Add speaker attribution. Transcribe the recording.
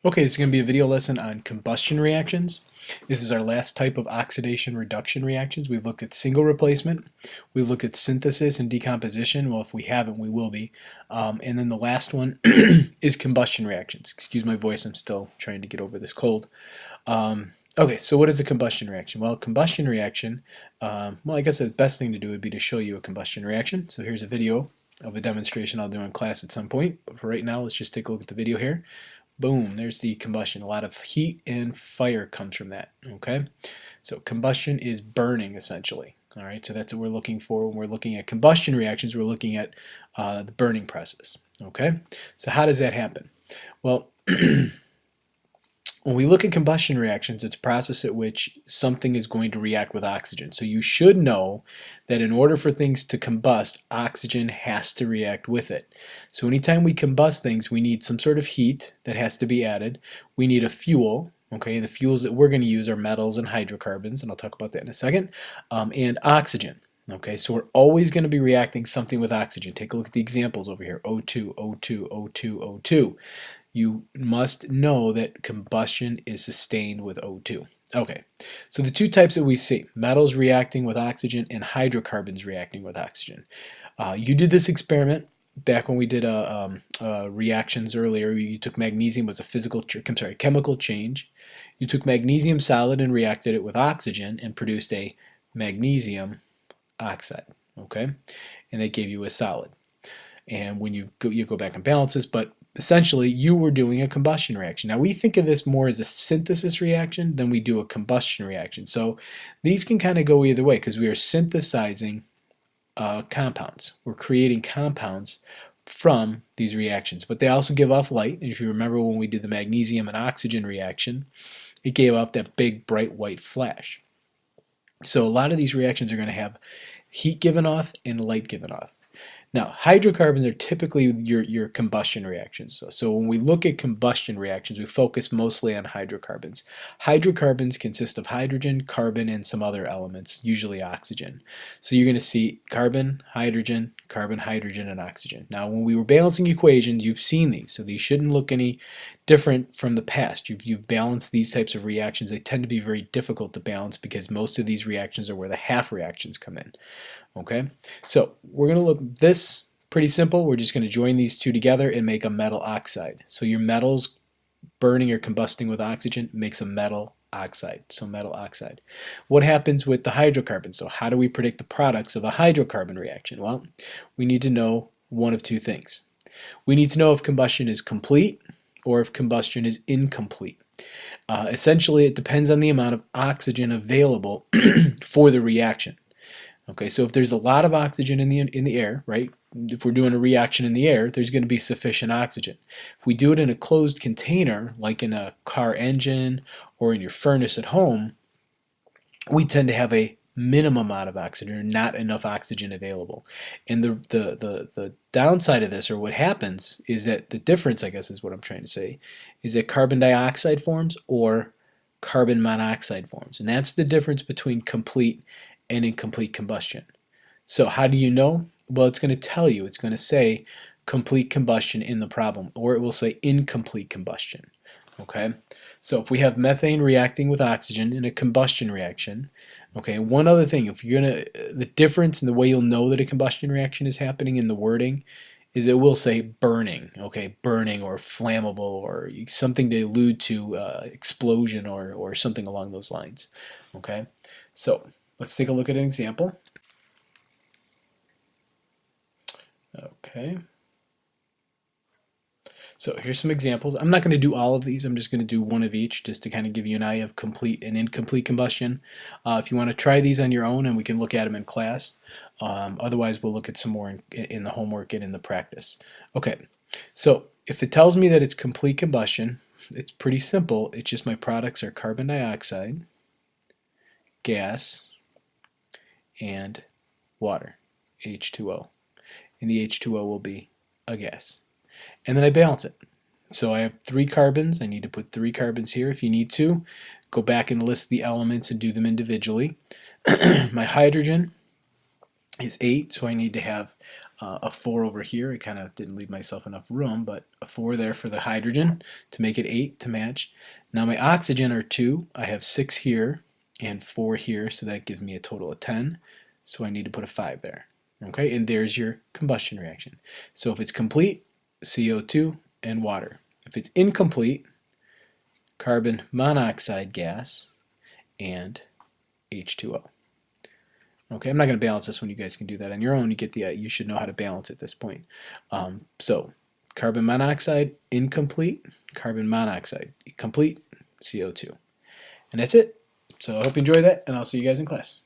Speaker 1: Okay, this is going to be a video lesson on combustion reactions. This is our last type of oxidation reduction reactions. We've looked at single replacement, we've looked at synthesis and decomposition. Well, if we haven't, we will be. And then the last one is combustion reactions. Excuse my voice, I'm still trying to get over this cold. Okay, so what is a combustion reaction? Well, combustion reaction, well, I guess the best thing to do would be to show you a combustion reaction. So here's a video of a demonstration I'll do in class at some point. But for right now, let's just take a look at the video here. Boom, there's the combustion. A lot of heat and fire comes from that, okay? So combustion is burning, essentially. All right, so that's what we're looking for when we're looking at combustion reactions. We're looking at the burning process, okay? So how does that happen? Well, when we look at combustion reactions, it's a process at which something is going to react with oxygen. So you should know that in order for things to combust, oxygen has to react with it. So anytime we combust things, we need some sort of heat that has to be added. We need a fuel. Okay, the fuels that we're going to use are metals and hydrocarbons, and I'll talk about that in a second, and oxygen. Okay, so we're always going to be reacting something with oxygen. Take a look at the examples over here. O2, O2, O2, O2. You must know that combustion is sustained with O2. Okay, so the two types that we see, metals reacting with oxygen and hydrocarbons reacting with oxygen. You did this experiment back when we did reactions earlier. You took magnesium, was a chemical change. You took magnesium solid and reacted it with oxygen and produced a magnesium oxide, okay? And that gave you a solid. And when you go back and balance this, but essentially you were doing a combustion reaction. Now we think of this more as a synthesis reaction than we do a combustion reaction. So these can kind of go either way because we are synthesizing compounds. We're creating compounds from these reactions, but they also give off light. And if you remember when we did the magnesium and oxygen reaction, it gave off that big bright white flash. So a lot of these reactions are going to have heat given off and light given off. Now, hydrocarbons are typically your combustion reactions. So when we look at combustion reactions, we focus mostly on hydrocarbons. Hydrocarbons consist of hydrogen, carbon, and some other elements, usually oxygen. So you're going to see carbon, hydrogen, and oxygen. Now, when we were balancing equations, you've seen these, so these shouldn't look any different from the past. You've balanced these types of reactions. They tend to be very difficult to balance because most of these reactions are where the half reactions come in. Okay, so we're going to look at this pretty simple. We're just going to join these two together and make a metal oxide. So your metals burning or combusting with oxygen makes a metal oxide. So metal oxide. What happens with the hydrocarbons? So how do we predict the products of a hydrocarbon reaction? Well, we need to know one of two things. We need to know if combustion is complete or if combustion is incomplete. Essentially, it depends on the amount of oxygen available for the reaction. Okay, so if there's a lot of oxygen in the air, right? If we're doing a reaction in the air, there's going to be sufficient oxygen. If we do it in a closed container, like in a car engine or in your furnace at home, we tend to have a minimum amount of oxygen or not enough oxygen available. And the downside of this, or what happens, is that the difference, I guess is what I'm trying to say, is that carbon dioxide forms or carbon monoxide forms. And that's the difference between complete and incomplete combustion. So how do you know? Well, it's going to tell you. It's going to say complete combustion in the problem, or it will say incomplete combustion. Okay, so if we have methane reacting with oxygen in a combustion reaction, okay, one other thing, if you're gonna, the difference in the way you'll know that a combustion reaction is happening in the wording is it will say burning, okay, burning or flammable or something to allude to explosion or something along those lines. Okay, so let's take a look at an example. Okay. So here's some examples. I'm not going to do all of these. I'm just going to do one of each just to kind of give you an idea of complete and incomplete combustion. If you want to try these on your own, and we can look at them in class. Otherwise, we'll look at some more in the homework and in the practice. Okay, so if it tells me that it's complete combustion, it's pretty simple. It's just my products are carbon dioxide, gas, and water, H2O. And the H2O will be a gas. And then I balance it. So I have 3 carbons. I need to put 3 carbons here if you need to. Go back and list the elements and do them individually. My hydrogen is 8, so I need to have a 4 over here. I kind of didn't leave myself enough room, but a 4 there for the hydrogen to make it 8 to match. Now my oxygen are 2. I have 6 here and 4 here, so that gives me a total of 10. So I need to put a 5 there. Okay, and there's your combustion reaction. So if it's complete, CO2 and water. If it's incomplete, carbon monoxide gas and H2O. Okay, I'm not going to balance this one. You guys can do that on your own. You get the you should know how to balance at this point. So carbon monoxide incomplete, carbon monoxide complete, CO2, and that's it. So I hope you enjoy that, and I'll see you guys in class.